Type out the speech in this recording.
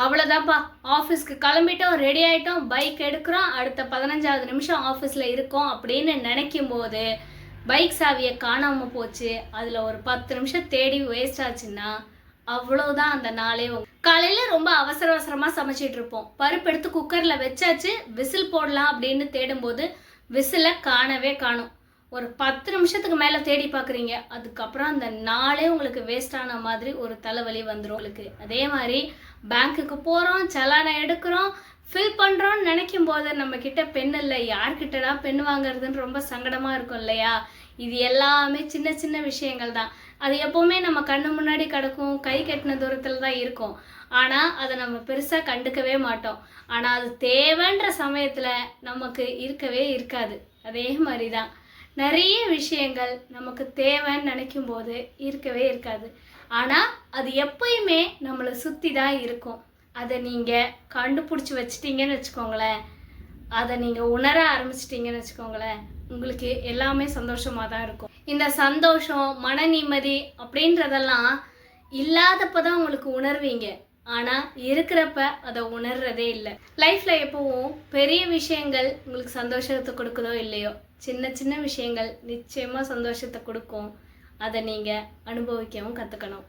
அவ்வளோதான்ப்பா, ஆஃபீஸ்க்கு கிளம்பிட்டோம், ரெடி ஆகிட்டோம், பைக் எடுக்கிறோம், அடுத்த 15வது நிமிஷம் ஆஃபீஸில் இருக்கோம் அப்படின்னு நினைக்கும் போது பைக் சாவியை காணாமல் போச்சு, அதில் ஒரு 10 நிமிஷம் தேடி வேஸ்ட் ஆச்சுன்னா அவ்வளோதான் அந்த நாளே. காலையில் ரொம்ப அவசர அவசரமாக சமைச்சிட்டு இருப்போம், பருப்பு எடுத்து குக்கரில் வச்சாச்சு, விசில் போடலாம் அப்படின்னு தேடும்போது விசிலை காணவே காணும். ஒரு 10 நிமிஷத்துக்கு மேலே தேடி பார்க்குறீங்க, அதுக்கப்புறம் அந்த நாளே உங்களுக்கு வேஸ்ட் ஆன மாதிரி ஒரு தலைவலி வந்துடும் உங்களுக்கு. அதே மாதிரி பேங்க்குக்கு போகிறோம், சலானை எடுக்கிறோம், ஃபில் பண்ணுறோன்னு நினைக்கும் போது நம்மக்கிட்ட பென் இல்லை, யார்கிட்டடா பென் வாங்குறதுன்னு ரொம்ப சங்கடமாக இருக்கும் இல்லையா? இது எல்லாமே சின்ன சின்ன விஷயங்கள் தான். அது எப்போவுமே நம்ம கண்ணு முன்னாடி கிடக்கும், கை கட்டின தூரத்தில் தான் இருக்கும். ஆனால் அதை நம்ம பெருசாக கண்டுக்கவே மாட்டோம். ஆனால் அது தேவைன்ற சமயத்தில் நமக்கு இருக்கவே இருக்காது. அதே மாதிரி தான் நிறைய விஷயங்கள் நமக்கு தேவைன்னு நினைக்கும் போது இருக்கவே இருக்காது. ஆனால் அது எப்பயுமே நம்மளை சுற்றி தான் இருக்கும். அதை நீங்கள் கண்டுபிடிச்சி வச்சிட்டிங்கன்னு வச்சுக்கோங்களேன், அதை நீங்கள் உணர ஆரம்பிச்சிட்டிங்கன்னு வச்சுக்கோங்களேன், உங்களுக்கு எல்லாமே சந்தோஷமாக தான் இருக்கும். இந்த சந்தோஷம், மன நிம்மதி அப்படின்றதெல்லாம் இல்லாதப்போ தான் உங்களுக்கு உணர்வீங்க. ஆனால் இருக்கிறப்ப அதை உணர்றதே இல்லை. லைஃப்பில் எப்போவும் பெரிய விஷயங்கள் உங்களுக்கு சந்தோஷத்தை கொடுக்குதோ இல்லையோ, சின்ன சின்ன விஷயங்கள் நிச்சயமாக சந்தோஷத்தை கொடுக்கும். அதை நீங்கள் அனுபவிக்கவும் கற்றுக்கணும்.